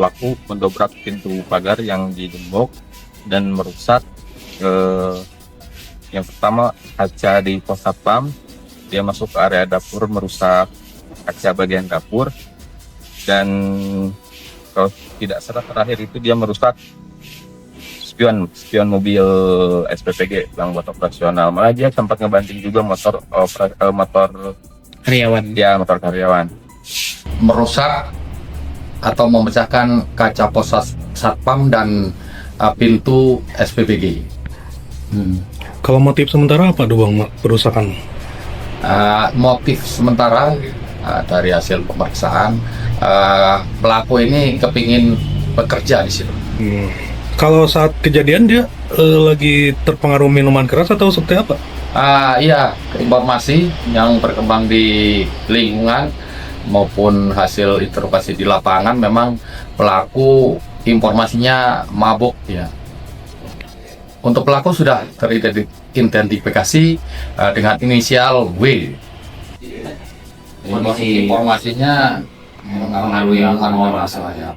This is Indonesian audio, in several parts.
pelaku mendobrak pintu pagar yang digembok dan merusak yang pertama kaca di pos satpam. Dia masuk ke area dapur, merusak kaca bagian dapur, dan kalau tidak salah terakhir itu dia merusak spion mobil SPPG yang buat operasional. Malah dia sempat ngebanting juga motor karyawan. Ya, motor karyawan. Merusak atau memecahkan kaca pos satpam dan pintu SPPG. Kalau motif sementara apa tuh Bang perusakan? Motif sementara dari hasil pemeriksaan pelaku ini kepingin bekerja di situ. Kalau saat kejadian dia lagi terpengaruh minuman keras atau seperti apa? Iya, informasi yang berkembang di lingkungan maupun hasil interogasi di lapangan memang pelaku informasinya mabuk ya. Untuk pelaku sudah teridentifikasi dengan inisial W. Informasinya mengalami masalahnya.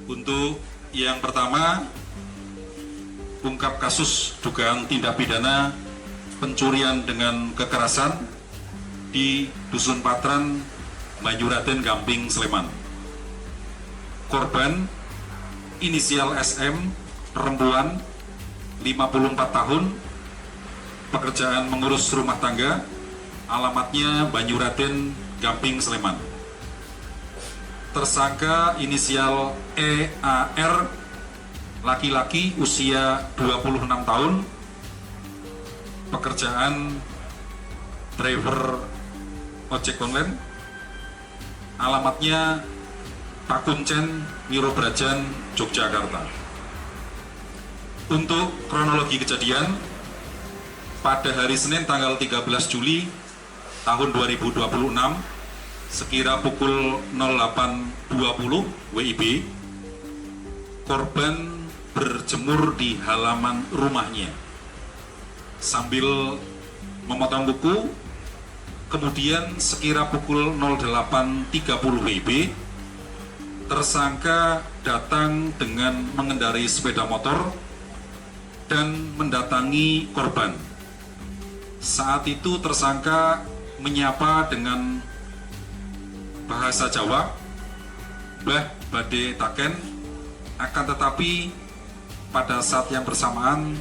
Untuk yang pertama, ungkap kasus dugaan tindak pidana pencurian dengan kekerasan di Dusun Patran, Banyuraden, Gamping, Sleman. Korban inisial SM, perempuan, 54 tahun, pekerjaan mengurus rumah tangga, alamatnya Banyuraden, Gamping, Sleman. tersangka inisial EAR, laki-laki usia 26 tahun, pekerjaan driver ojek online, alamatnya Pakuncen, Wirobrajan, Yogyakarta. Untuk kronologi kejadian, pada hari Senin tanggal 13 Juli tahun 2026 sekira pukul 08.20 WIB, korban berjemur di halaman rumahnya sambil memotong kuku. Kemudian sekira pukul 08.30 WIB, tersangka datang dengan mengendarai sepeda motor dan mendatangi korban. Saat itu tersangka menyapa dengan bahasa Jawa, "Mbah badhe taken," akan tetapi pada saat yang bersamaan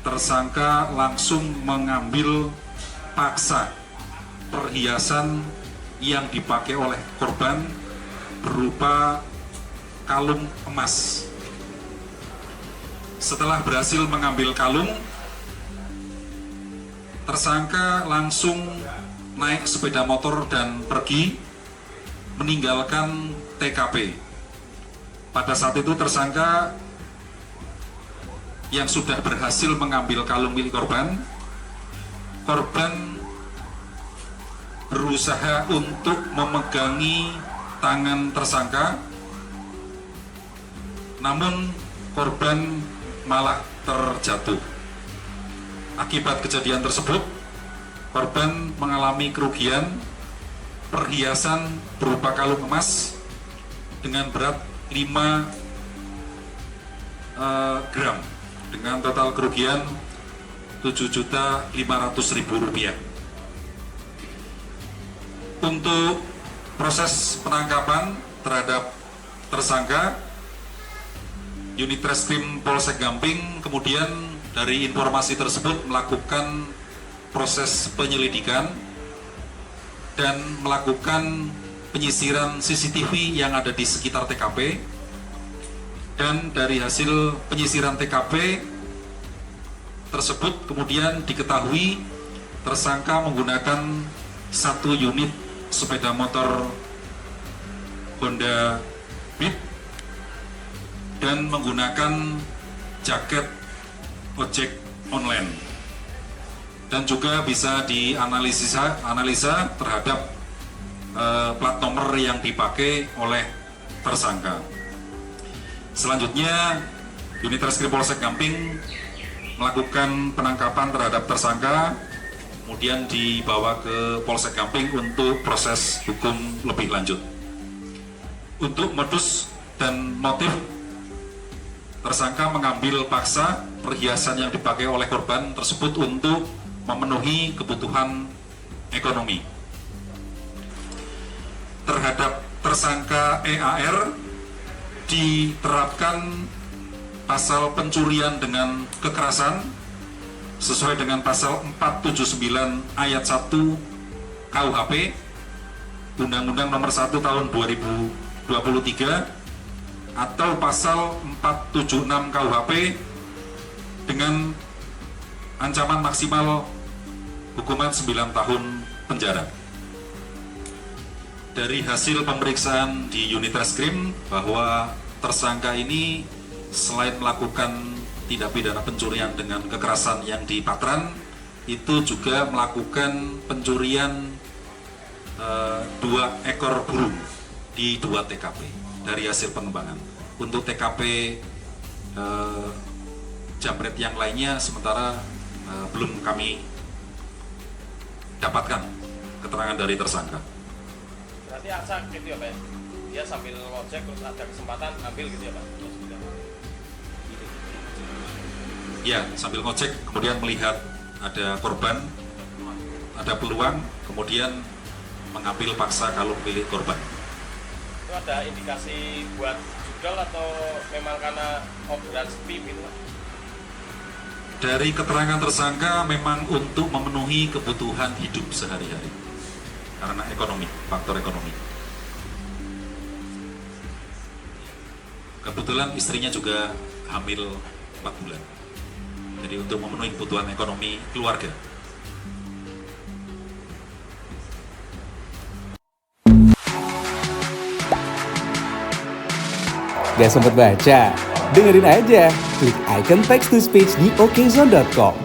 tersangka langsung mengambil paksa perhiasan yang dipakai oleh korban berupa kalung emas. Setelah berhasil mengambil kalung, tersangka langsung naik sepeda motor dan pergi meninggalkan TKP. Pada saat itu tersangka yang sudah berhasil mengambil kalung milik korban berusaha untuk memegangi tangan tersangka, namun korban malah terjatuh. Akibat kejadian tersebut, korban mengalami kerugian perhiasan berupa kalung emas dengan berat 5 gram dengan total kerugian Rp7.500.000. Untuk proses penangkapan terhadap tersangka, Unit Reskrim Polsek Gamping kemudian dari informasi tersebut melakukan proses penyelidikan dan melakukan penyisiran CCTV yang ada di sekitar TKP. Dan dari hasil penyisiran TKP tersebut kemudian diketahui tersangka menggunakan 1 unit sepeda motor Honda Beat dan menggunakan jaket ojek online, dan juga bisa dianalisa terhadap plat nomor yang dipakai oleh tersangka. Selanjutnya, Unit Reskrim Polsek Gamping melakukan penangkapan terhadap tersangka, kemudian dibawa ke Polsek Gamping untuk proses hukum lebih lanjut. Untuk modus dan motif, tersangka mengambil paksa perhiasan yang dipakai oleh korban tersebut untuk memenuhi kebutuhan ekonomi. Terhadap tersangka EAR diterapkan pasal pencurian dengan kekerasan sesuai dengan pasal 479 ayat 1 KUHP Undang-Undang Nomor 1 Tahun 2023 atau pasal 476 KUHP dengan ancaman maksimal hukuman 9 tahun penjara. Dari hasil pemeriksaan di Unit Reskrim bahwa tersangka ini selain melakukan tindak pidana pencurian dengan kekerasan yang di Patran, itu juga melakukan pencurian 2 ekor burung di 2 TKP dari hasil pengembangan. Untuk TKP Jamret yang lainnya sementara belum kami dapatkan keterangan dari tersangka. Berarti acak gitu ya Pak? Dia sambil ngojek terus ada kesempatan ambil gitu ya Pak? Ya, sambil ngojek kemudian melihat ada korban, ada peluang, kemudian mengambil paksa kalung milik korban. Itu ada indikasi buat jual atau memang karena obrolan sepi gitu Pak? Dari keterangan tersangka memang untuk memenuhi kebutuhan hidup sehari-hari karena ekonomi, faktor ekonomi. Kebetulan istrinya juga hamil 4 bulan. Jadi untuk memenuhi kebutuhan ekonomi keluarga. Gak sempet baca? Dengerin aja, klik icon text to speech di okezone.com.